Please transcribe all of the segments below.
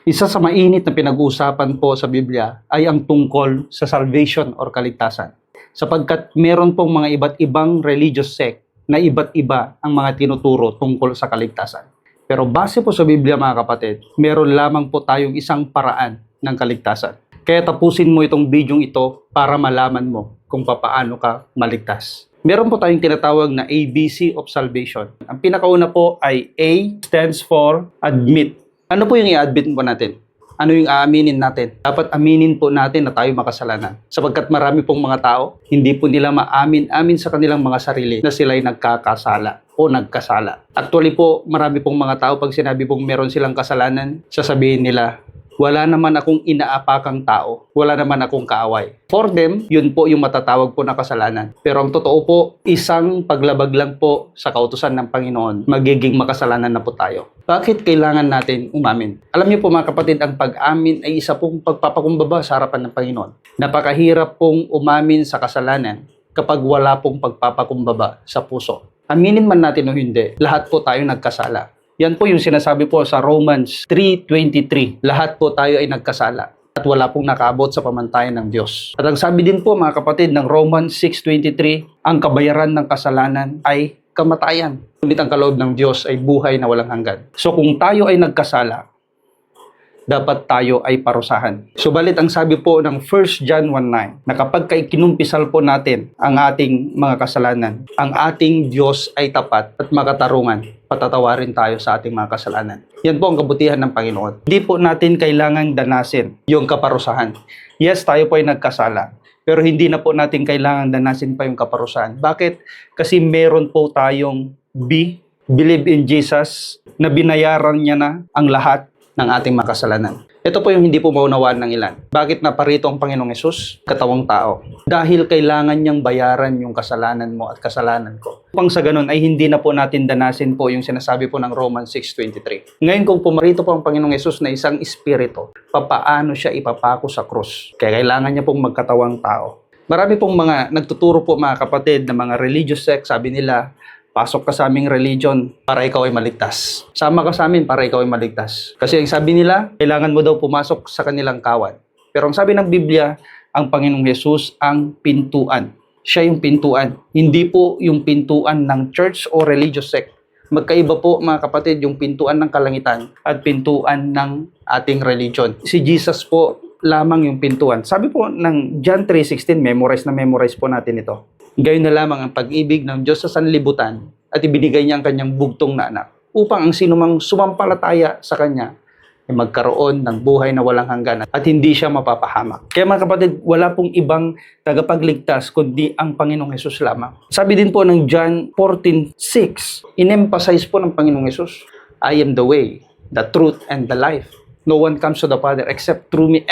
Isa sa mainit na pinag-uusapan po sa Biblia ay ang tungkol sa salvation or kaligtasan. Sapagkat meron pong mga iba't ibang religious sect na iba't iba ang mga tinuturo tungkol sa kaligtasan. Pero base po sa Biblia mga kapatid, meron lamang po tayong isang paraan ng kaligtasan. Kaya tapusin mo itong video ito para malaman mo kung papaano ka maligtas. Meron po tayong tinatawag na ABC of salvation. Ang pinakauna po ay A stands for admit. Ano po yung i-admit po natin? Ano yung aaminin natin? Dapat aminin po natin na tayo makasalanan. Sapagkat marami pong mga tao, hindi po nila maamin-amin sa kanilang mga sarili na sila'y nagkakasala o nagkasala. Actually po, marami pong mga tao pag sinabi pong meron silang kasalanan, sasabihin nila, wala naman akong inaapakang tao. Wala naman akong kaaway. For them, yun po yung matatawag po na kasalanan. Pero ang totoo po, isang paglabag lang po sa kautusan ng Panginoon, magiging makasalanan na po tayo. Bakit kailangan natin umamin? Alam niyo po mga kapatid, ang pag-amin ay isa pong pagpapakumbaba sa harapan ng Panginoon. Napakahirap pong umamin sa kasalanan kapag wala pong pagpapakumbaba sa puso. Aminin man natin o hindi, lahat po tayo nagkasala. Yan po yung sinasabi po sa Romans 3:23. Lahat po tayo ay nagkasala at wala pong nakaabot sa pamantayan ng Diyos. At ang sabi din po mga kapatid ng Romans 6:23, ang kabayaran ng kasalanan ay kamatayan. Ngunit ang kaloob ng Diyos ay buhay na walang hanggan. So kung tayo ay nagkasala, dapat tayo ay parusahan. Subalit ang sabi po ng 1 John 1:9 na kapag kinumpisal po natin ang ating mga kasalanan, ang ating Diyos ay tapat at makatarungan, patatawarin tayo sa ating mga kasalanan. Yan po ang kabutihan ng Panginoon. Hindi po natin kailangang danasin yung kaparusahan. Yes, tayo po ay nagkasala. Pero hindi na po natin kailangan danasin pa yung kaparusahan. Bakit? Kasi meron po tayong believe in Jesus, na binayaran niya na ang lahat ng ating makasalanan. Ito po yung hindi po maunawaan ng ilan. Bakit naparito ang Panginoong Hesus? Katawang tao. Dahil kailangan niyang bayaran yung kasalanan mo at kasalanan ko. Upang sa ganun ay hindi na po natin danasin po yung sinasabi po ng Romans 6:23. Ngayon kung pumarito po ang Panginoong Hesus na isang espiritu, papaano siya ipapako sa krus? Kaya kailangan niya pong magkatawang tao. Marami pong mga nagtuturo po mga kapatid na mga religious sect, sabi nila, pasok ka sa aming religion para ikaw ay maligtas. Sama ka sa amin para ikaw ay maligtas. Kasi ang sabi nila, kailangan mo daw pumasok sa kanilang kawan. Pero ang sabi ng Biblia, ang Panginoong Hesus ang pintuan. Siya yung pintuan. Hindi po yung pintuan ng church o religious sect. Magkaiba po mga kapatid yung pintuan ng kalangitan at pintuan ng ating religion. Si Jesus po lamang yung pintuan. Sabi po ng John 3:16, memorize po natin ito. Gayon na lamang ang pag-ibig ng Diyos sa sanlibutan at ibinigay niya ang kanyang bugtong na anak upang ang sinumang sumampalataya sa kanya ay magkaroon ng buhay na walang hanggan at hindi siya mapapahamak. Kaya mga kapatid, wala pong ibang tagapagligtas kundi ang Panginoong Hesus lamang. Sabi din po ng John 14:6, in-emphasize po ng Panginoong Hesus, I am the way, the truth, and the life. No one comes to the Father except through me.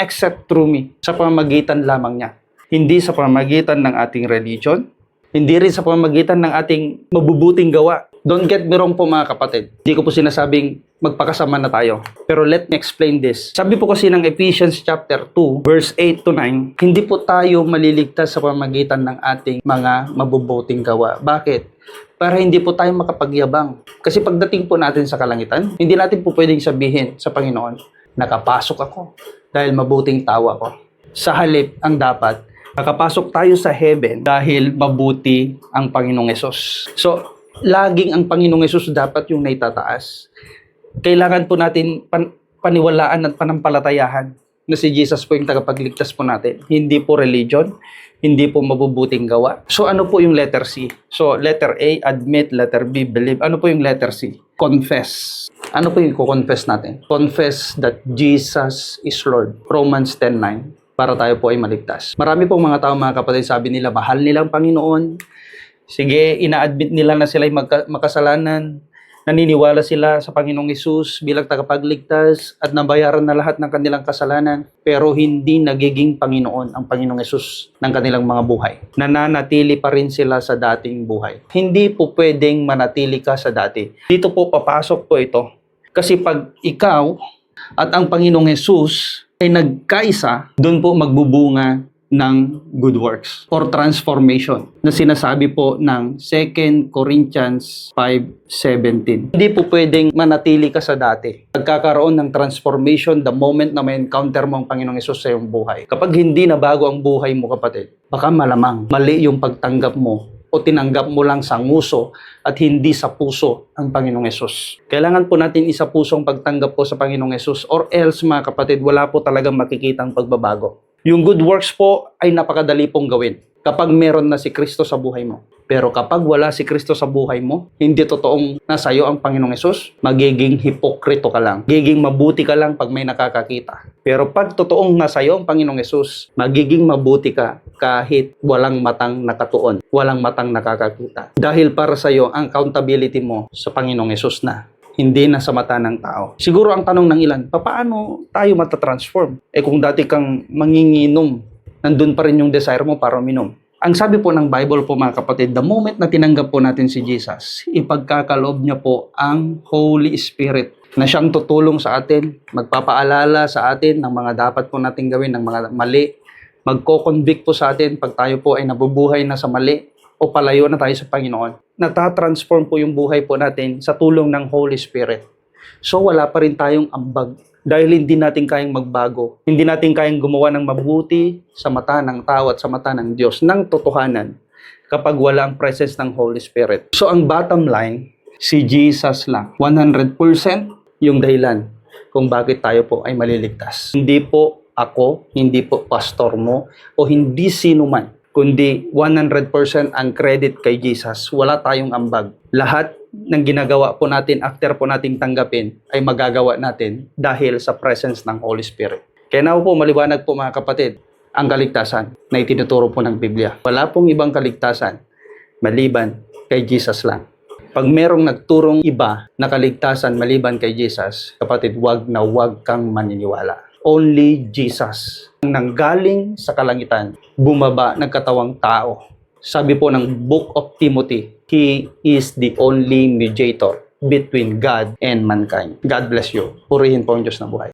Sa pamamagitan lamang niya. Hindi sa pamamagitan ng ating religion, hindi rin sa pamamagitan ng ating mabubuting gawa. Don't get me wrong po mga kapatid. Hindi ko po sinasabing magpakasama na tayo. Pero let me explain this. Sabi po kasi ng Ephesians chapter 2, verse 8-9, hindi po tayo maliligtas sa pamamagitan ng ating mga mabubuting gawa. Bakit? Para hindi po tayo makapagyabang. Kasi pagdating po natin sa kalangitan, hindi natin po pwedeng sabihin sa Panginoon, nakapasok ako dahil mabuting tao ako. Sa halip, ang dapat, nakapasok tayo sa heaven dahil mabuti ang Panginoong Hesus. So, laging ang Panginoong Hesus dapat yung naitataas. Kailangan po natin paniwalaan at panampalatayahan na si Jesus po yung tagapagligtas po natin. Hindi po religion, hindi po mabubuting gawa. So, ano po yung letter C? So, letter A, admit, letter B, believe. Ano po yung letter C? Confess. Ano po yung confess natin? Confess that Jesus is Lord. Romans 10:9. Para tayo po ay maligtas. Marami pong mga tao, mga kapatid, sabi nila, mahal nilang Panginoon. Sige, ina-admit nila na sila'y makasalanan. Naniniwala sila sa Panginoong Hesus bilang tagapagligtas at nabayaran na lahat ng kanilang kasalanan. Pero hindi nagiging Panginoon ang Panginoong Hesus ng kanilang mga buhay. Nananatili pa rin sila sa dating buhay. Hindi po pwedeng manatili ka sa dati. Dito po papasok po ito. Kasi pag ikaw at ang Panginoong Hesus ay nagkaisa, doon po magbubunga ng good works or transformation na sinasabi po ng 2 Corinthians 5:17. Hindi po pwedeng manatili ka sa dati. Nagkakaroon ng transformation the moment na may encounter mo ang Panginoong Hesus sa iyong buhay. Kapag hindi na bago ang buhay mo, kapatid, baka malamang mali yung pagtanggap mo o tinanggap mo lang sa nguso at hindi sa puso ang Panginoong Hesus. Kailangan po natin isa pusong pagtanggap po sa Panginoong Hesus or else mga kapatid, wala po talagang makikitang pagbabago. Yung good works po ay napakadali pong gawin kapag meron na si Kristo sa buhay mo. Pero kapag wala si Kristo sa buhay mo, hindi totoong nasa iyo ang Panginoong Hesus, magiging hipokrito ka lang. Magiging mabuti ka lang pag may nakakakita. Pero pag totoong nasa iyo ang Panginoong Hesus, magiging mabuti ka kahit walang matang nakatuon, walang matang nakakakita. Dahil para sa iyo, ang accountability mo sa Panginoong Hesus na, hindi na sa mata ng tao. Siguro ang tanong ng ilan, paano tayo matatransform? Kung dati kang manginginom, nandun pa rin yung desire mo para uminom. Ang sabi po ng Bible po mga kapatid, the moment na tinanggap po natin si Jesus, ipagkakaloob niya po ang Holy Spirit na siyang tutulong sa atin, magpapaalala sa atin ng mga dapat po natin gawin, ng mga mali, magko-convict po sa atin pag tayo po ay nabubuhay na sa mali o palayo na tayo sa Panginoon. Natatransform po yung buhay po natin sa tulong ng Holy Spirit. So wala pa rin tayong ambag dahil hindi natin kayang magbago. Hindi natin kayang gumawa ng mabuti sa mata ng tao at sa mata ng Diyos, ng totohanan, kapag wala ang presence ng Holy Spirit. So ang bottom line, si Jesus lang. 100% yung dahilan kung bakit tayo po ay maliligtas. Hindi po ako, hindi po pastor mo, o hindi sino man, kundi 100% ang credit kay Jesus. Wala tayong ambag. Lahat ng ginagawa po natin after po nating tanggapin ay magagawa natin dahil sa presence ng Holy Spirit. Kaya na po maliwanag po mga kapatid, ang kaligtasan na itinuturo po ng Biblia. Wala pong ibang kaligtasan maliban kay Jesus lang. Pag merong nagturong iba na kaligtasan maliban kay Jesus, kapatid, wag na wag kang maniniwala. Only Jesus ang nanggaling sa kalangitan, bumaba nagkatawang tao. Sabi po ng Book of Timothy, He is the only mediator between God and mankind. God bless you. Purihin po ang Diyos ng buhay.